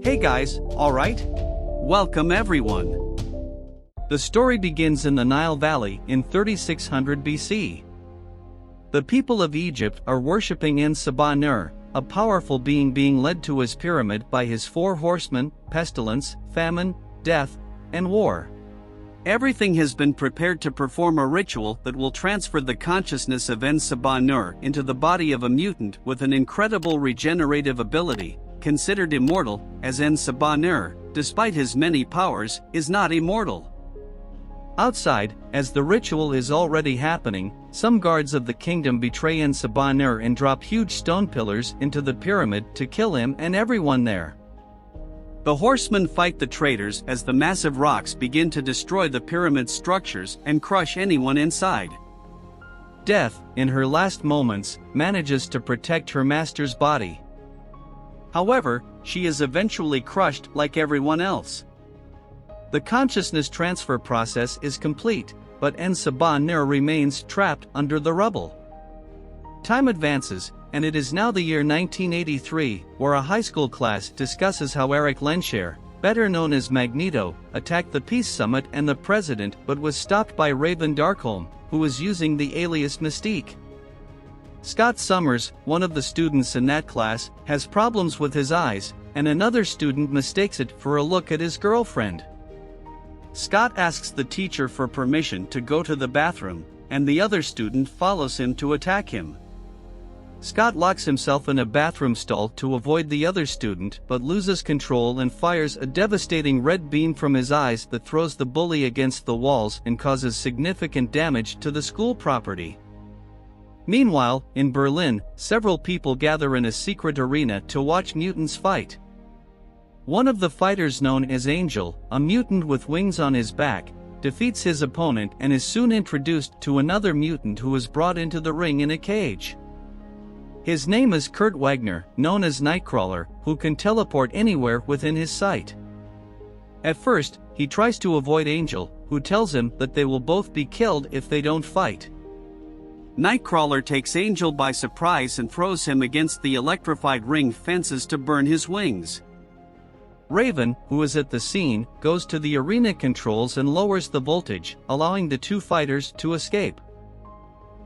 Hey guys, alright? Welcome everyone. The story begins in the Nile Valley in 3600 BC. The people of Egypt are worshipping En-Sabah-Nur, a powerful being led to his pyramid by his 4 horsemen: pestilence, famine, death, and war. Everything has been prepared to perform a ritual that will transfer the consciousness of En-Sabah-Nur into the body of a mutant with an incredible regenerative ability, considered immortal, as En-Sabah-Nur, despite his many powers, is not immortal. Outside, as the ritual is already happening, some guards of the kingdom betray En-Sabah-Nur and drop huge stone pillars into the pyramid to kill him and everyone there. The horsemen fight the traitors as the massive rocks begin to destroy the pyramid's structures and crush anyone inside. Death, in her last moments, manages to protect her master's body. However, she is eventually crushed like everyone else. The consciousness transfer process is complete, but En-Sabah-Nur remains trapped under the rubble. Time advances, and it is now the year 1983, where a high school class discusses how Eric Lenscher, better known as Magneto, attacked the Peace Summit and the president but was stopped by Raven Darkholme, who was using the alias Mystique. Scott Summers, one of the students in that class, has problems with his eyes, and another student mistakes it for a look at his girlfriend. Scott asks the teacher for permission to go to the bathroom, and the other student follows him to attack him. Scott locks himself in a bathroom stall to avoid the other student but loses control and fires a devastating red beam from his eyes that throws the bully against the walls and causes significant damage to the school property. Meanwhile, in Berlin, several people gather in a secret arena to watch mutants fight. One of the fighters, known as Angel, a mutant with wings on his back, defeats his opponent and is soon introduced to another mutant who is brought into the ring in a cage. His name is Kurt Wagner, known as Nightcrawler, who can teleport anywhere within his sight. At first, he tries to avoid Angel, who tells him that they will both be killed if they don't fight. Nightcrawler takes Angel by surprise and throws him against the electrified ring fences to burn his wings. Raven, who is at the scene, goes to the arena controls and lowers the voltage, allowing the two fighters to escape.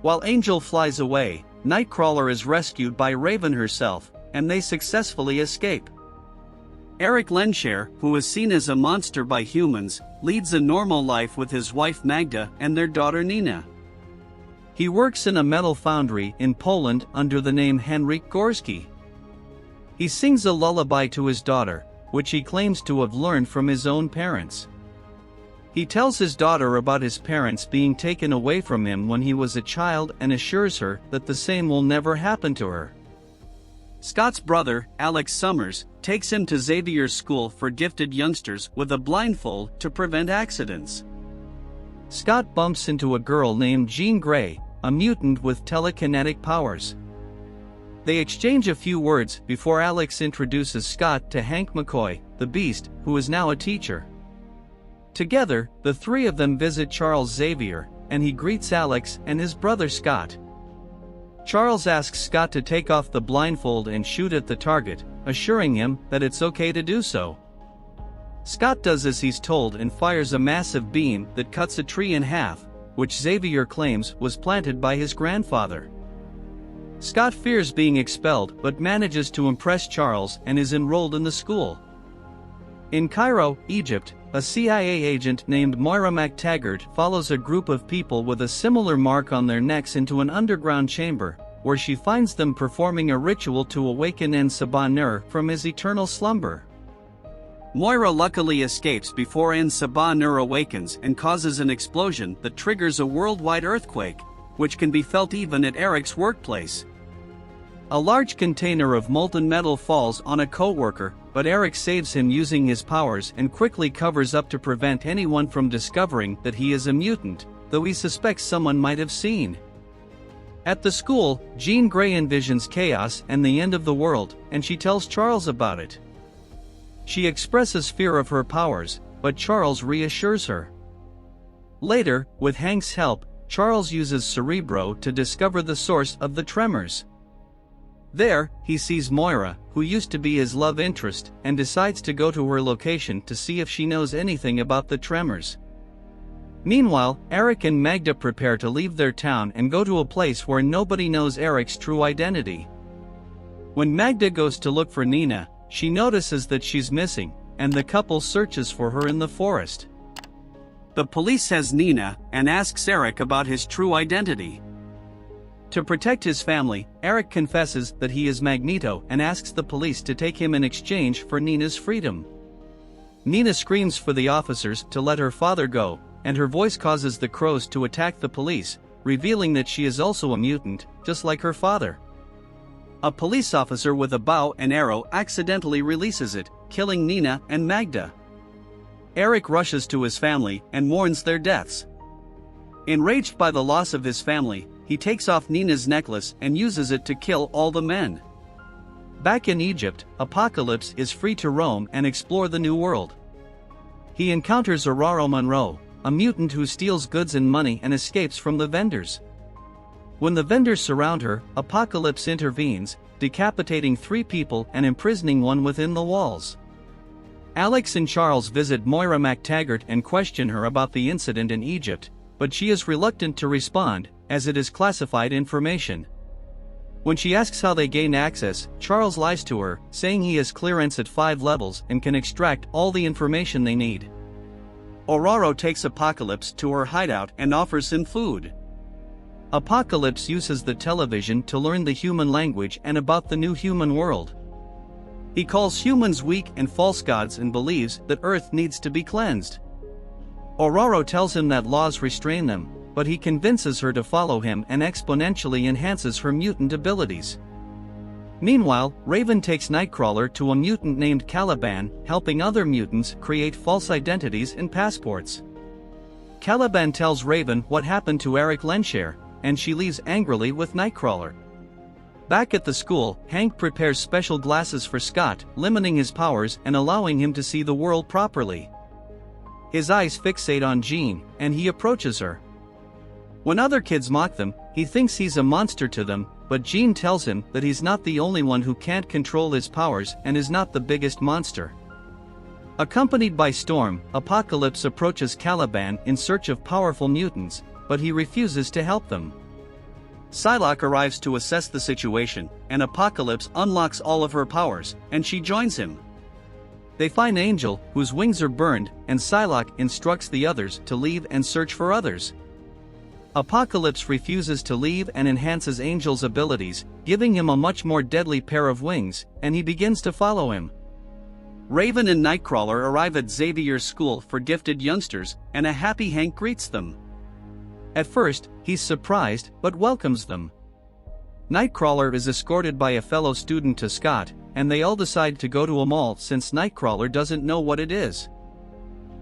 While Angel flies away, Nightcrawler is rescued by Raven herself, and they successfully escape. Eric Lenscher, who is seen as a monster by humans, leads a normal life with his wife Magda and their daughter Nina. He works in a metal foundry in Poland under the name Henryk Gorski. He sings a lullaby to his daughter, which he claims to have learned from his own parents. He tells his daughter about his parents being taken away from him when he was a child and assures her that the same will never happen to her. Scott's brother, Alex Summers, takes him to Xavier's school for gifted youngsters with a blindfold to prevent accidents. Scott bumps into a girl named Jean Grey, a mutant with telekinetic powers. They exchange a few words before Alex introduces Scott to Hank McCoy, the Beast, who is now a teacher. Together, the three of them visit Charles Xavier, and he greets Alex and his brother Scott. Charles asks Scott to take off the blindfold and shoot at the target, assuring him that it's okay to do so. Scott does as he's told and fires a massive beam that cuts a tree in half, which Xavier claims was planted by his grandfather. Scott fears being expelled but manages to impress Charles and is enrolled in the school. In Cairo, Egypt, a CIA agent named Moira MacTaggart follows a group of people with a similar mark on their necks into an underground chamber, where she finds them performing a ritual to awaken En-Sabah-Nur from his eternal slumber. Moira luckily escapes before En-Sabah-Nur awakens and causes an explosion that triggers a worldwide earthquake, which can be felt even at Eric's workplace. A large container of molten metal falls on a co-worker, but Eric saves him using his powers and quickly covers up to prevent anyone from discovering that he is a mutant, though he suspects someone might have seen. At the school, Jean Grey envisions chaos and the end of the world, and she tells Charles about it. She expresses fear of her powers, but Charles reassures her. Later, with Hank's help, Charles uses Cerebro to discover the source of the tremors. There, he sees Moira, who used to be his love interest, and decides to go to her location to see if she knows anything about the tremors. Meanwhile, Eric and Magda prepare to leave their town and go to a place where nobody knows Eric's true identity. When Magda goes to look for Nina, she notices that she's missing, and the couple searches for her in the forest. The police has Nina and asks Eric about his true identity. To protect his family, Eric confesses that he is Magneto and asks the police to take him in exchange for Nina's freedom. Nina screams for the officers to let her father go, and her voice causes the crows to attack the police, revealing that she is also a mutant, just like her father. A police officer with a bow and arrow accidentally releases it, killing Nina and Magda. Eric rushes to his family and mourns their deaths. Enraged by the loss of his family, he takes off Nina's necklace and uses it to kill all the men. Back in Egypt, Apocalypse is free to roam and explore the new world. He encounters Aurora Monroe, a mutant who steals goods and money and escapes from the vendors. When the vendors surround her, Apocalypse intervenes, decapitating 3 people and imprisoning one within the walls. Alex and Charles visit Moira MacTaggart and question her about the incident in Egypt, but she is reluctant to respond, as it is classified information. When she asks how they gain access, Charles lies to her, saying he has clearance at 5 levels and can extract all the information they need. Aurora takes Apocalypse to her hideout and offers him food. Apocalypse uses the television to learn the human language and about the new human world. He calls humans weak and false gods and believes that Earth needs to be cleansed. Aurora tells him that laws restrain them, but he convinces her to follow him and exponentially enhances her mutant abilities. Meanwhile, Raven takes Nightcrawler to a mutant named Caliban, helping other mutants create false identities and passports. Caliban tells Raven what happened to Eric Lensher, and she leaves angrily with Nightcrawler. Back at the school, Hank prepares special glasses for Scott, limiting his powers and allowing him to see the world properly. His eyes fixate on Jean, and he approaches her. When other kids mock them, he thinks he's a monster to them, but Jean tells him that he's not the only one who can't control his powers and is not the biggest monster. Accompanied by Storm, Apocalypse approaches Caliban in search of powerful mutants, but he refuses to help them. Psylocke arrives to assess the situation, and Apocalypse unlocks all of her powers, and she joins him. They find Angel, whose wings are burned, and Psylocke instructs the others to leave and search for others. Apocalypse refuses to leave and enhances Angel's abilities, giving him a much more deadly pair of wings, and he begins to follow him. Raven and Nightcrawler arrive at Xavier's school for gifted youngsters, and a happy Hank greets them. At first, he's surprised, but welcomes them. Nightcrawler is escorted by a fellow student to Scott, and they all decide to go to a mall since Nightcrawler doesn't know what it is.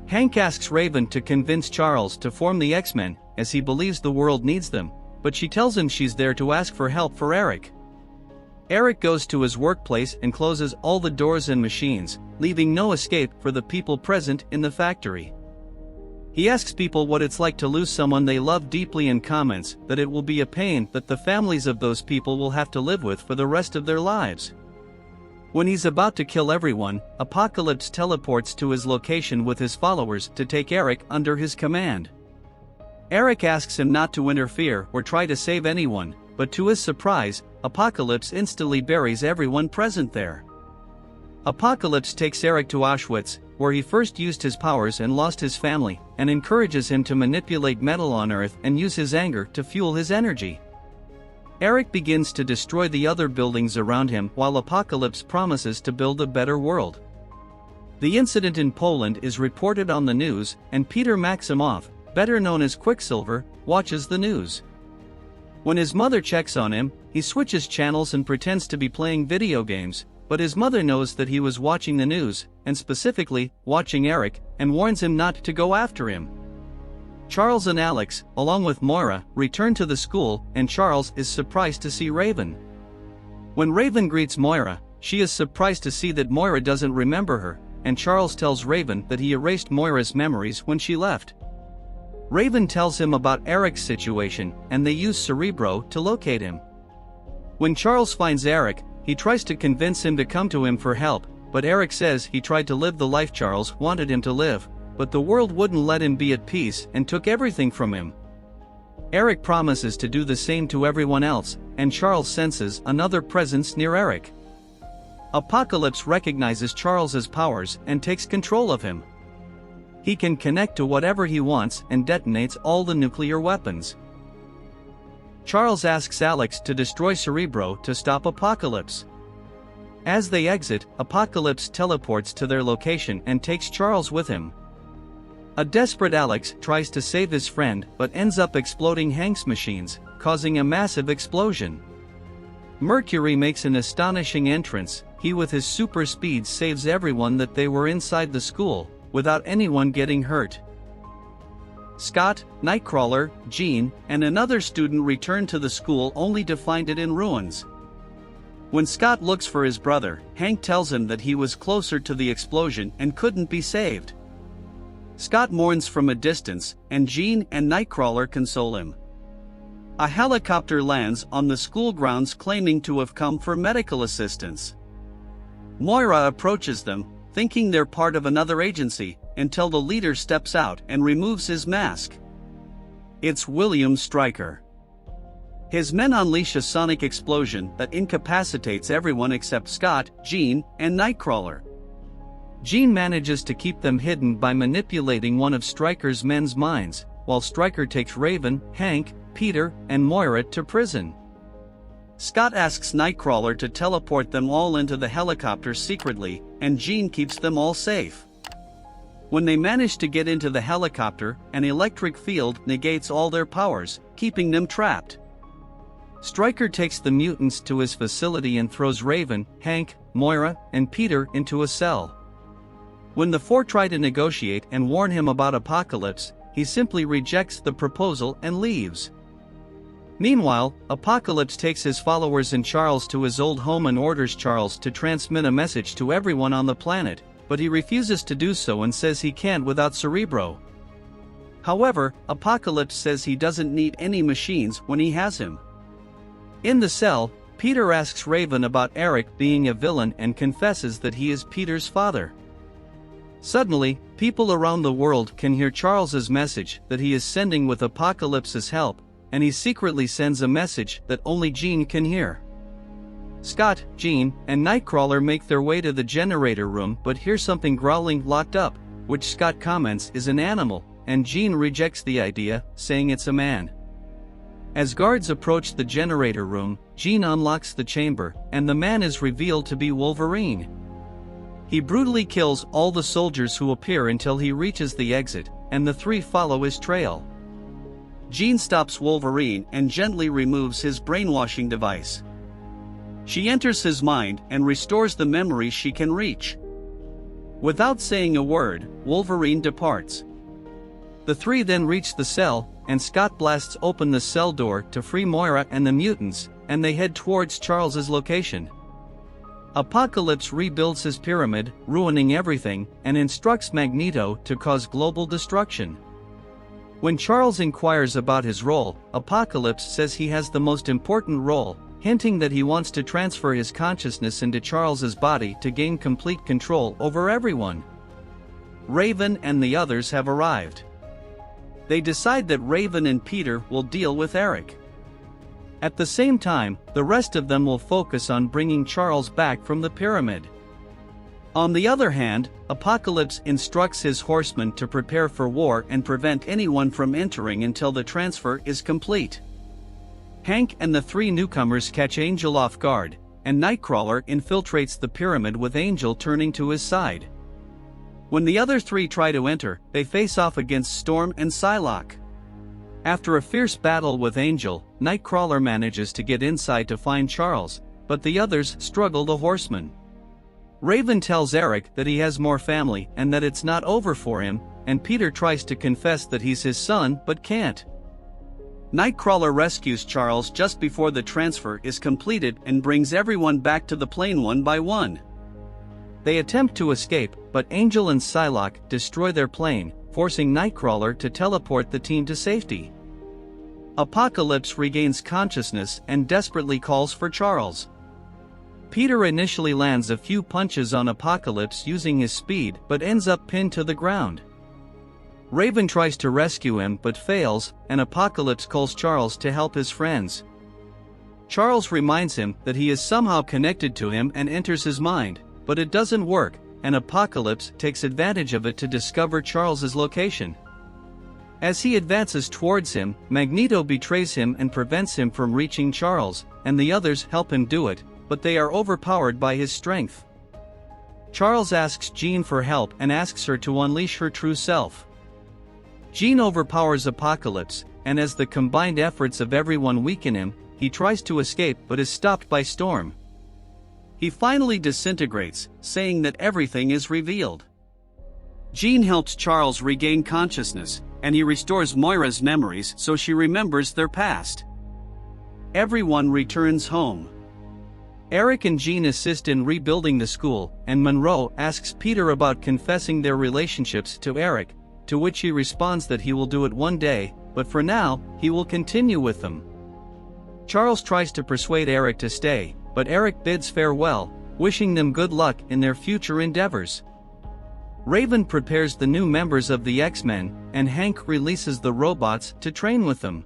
Hank asks Raven to convince Charles to form the X-Men, as he believes the world needs them, but she tells him she's there to ask for help for Eric. Eric goes to his workplace and closes all the doors and machines, leaving no escape for the people present in the factory. He asks people what it's like to lose someone they love deeply and comments that it will be a pain that the families of those people will have to live with for the rest of their lives. When he's about to kill everyone, Apocalypse teleports to his location with his followers to take Eric under his command. Eric asks him not to interfere or try to save anyone, but to his surprise, Apocalypse instantly buries everyone present there. Apocalypse takes Eric to Auschwitz, where he first used his powers and lost his family, and encourages him to manipulate metal on Earth and use his anger to fuel his energy. Eric begins to destroy the other buildings around him while Apocalypse promises to build a better world. The incident in Poland is reported on the news, and Peter Maximoff, better known as Quicksilver, watches the news. When his mother checks on him, he switches channels and pretends to be playing video games, but his mother knows that he was watching the news, and specifically, watching Eric, and warns him not to go after him. Charles and Alex, along with Moira, return to the school, and Charles is surprised to see Raven. When Raven greets Moira, she is surprised to see that Moira doesn't remember her, and Charles tells Raven that he erased Moira's memories when she left. Raven tells him about Eric's situation, and they use Cerebro to locate him. When Charles finds Eric, he tries to convince him to come to him for help, but Eric says he tried to live the life Charles wanted him to live, but the world wouldn't let him be at peace and took everything from him. Eric promises to do the same to everyone else, and Charles senses another presence near Eric. Apocalypse recognizes Charles's powers and takes control of him. He can connect to whatever he wants and detonates all the nuclear weapons. Charles asks Alex to destroy Cerebro to stop Apocalypse. As they exit, Apocalypse teleports to their location and takes Charles with him. A desperate Alex tries to save his friend but ends up exploding Hank's machines, causing a massive explosion. Mercury makes an astonishing entrance. He with his super speed saves everyone that they were inside the school, without anyone getting hurt. Scott, Nightcrawler, Jean, and another student return to the school only to find it in ruins. When Scott looks for his brother, Hank tells him that he was closer to the explosion and couldn't be saved. Scott mourns from a distance, and Jean and Nightcrawler console him. A helicopter lands on the school grounds claiming to have come for medical assistance. Moira approaches them, thinking they're part of another agency, until the leader steps out and removes his mask. It's William Stryker. His men unleash a sonic explosion that incapacitates everyone except Scott, Jean, and Nightcrawler. Jean manages to keep them hidden by manipulating one of Stryker's men's minds, while Stryker takes Raven, Hank, Peter, and Moira to prison. Scott asks Nightcrawler to teleport them all into the helicopter secretly, and Jean keeps them all safe. When they manage to get into the helicopter, an electric field negates all their powers, keeping them trapped. Stryker takes the mutants to his facility and throws Raven, Hank, Moira, and Peter into a cell. When the four try to negotiate and warn him about Apocalypse, he simply rejects the proposal and leaves. Meanwhile, Apocalypse takes his followers and Charles to his old home and orders Charles to transmit a message to everyone on the planet, but he refuses to do so and says he can't without Cerebro. However, Apocalypse says he doesn't need any machines when he has him. In the cell, Peter asks Raven about Eric being a villain and confesses that he is Peter's father. Suddenly, people around the world can hear Charles's message that he is sending with Apocalypse's help, and he secretly sends a message that only Jean can hear. Scott, Jean, and Nightcrawler make their way to the generator room but hear something growling locked up, which Scott comments is an animal, and Jean rejects the idea, saying it's a man. As guards approach the generator room, Jean unlocks the chamber, and the man is revealed to be Wolverine. He brutally kills all the soldiers who appear until he reaches the exit, and the three follow his trail. Jean stops Wolverine and gently removes his brainwashing device. She enters his mind and restores the memories she can reach. Without saying a word, Wolverine departs. The three then reach the cell, and Scott blasts open the cell door to free Moira and the mutants, and they head towards Charles's location. Apocalypse rebuilds his pyramid, ruining everything, and instructs Magneto to cause global destruction. When Charles inquires about his role, Apocalypse says he has the most important role, hinting that he wants to transfer his consciousness into Charles's body to gain complete control over everyone. Raven and the others have arrived. They decide that Raven and Peter will deal with Eric. At the same time, the rest of them will focus on bringing Charles back from the pyramid. On the other hand, Apocalypse instructs his horsemen to prepare for war and prevent anyone from entering until the transfer is complete. Hank and the three newcomers catch Angel off guard, and Nightcrawler infiltrates the pyramid with Angel turning to his side. When the other three try to enter, they face off against Storm and Psylocke. After a fierce battle with Angel, Nightcrawler manages to get inside to find Charles, but the others struggle the horsemen. Raven tells Eric that he has more family and that it's not over for him, and Peter tries to confess that he's his son but can't. Nightcrawler rescues Charles just before the transfer is completed and brings everyone back to the plane one by one. They attempt to escape, but Angel and Psylocke destroy their plane, forcing Nightcrawler to teleport the team to safety. Apocalypse regains consciousness and desperately calls for Charles. Peter initially lands a few punches on Apocalypse using his speed but ends up pinned to the ground. Raven tries to rescue him but fails, and Apocalypse calls Charles to help his friends. Charles reminds him that he is somehow connected to him and enters his mind, but it doesn't work, and Apocalypse takes advantage of it to discover Charles's location. As he advances towards him, Magneto betrays him and prevents him from reaching Charles, and the others help him do it, but they are overpowered by his strength. Charles asks Jean for help and asks her to unleash her true self. Jean overpowers Apocalypse, and as the combined efforts of everyone weaken him, he tries to escape but is stopped by Storm. He finally disintegrates, saying that everything is revealed. Jean helps Charles regain consciousness, and he restores Moira's memories so she remembers their past. Everyone returns home. Eric and Jean assist in rebuilding the school, and Monroe asks Peter about confessing their relationships to Eric, to which he responds that he will do it one day, but for now, he will continue with them. Charles tries to persuade Eric to stay, but Eric bids farewell, wishing them good luck in their future endeavors. Raven prepares the new members of the X-Men, and Hank releases the robots to train with them.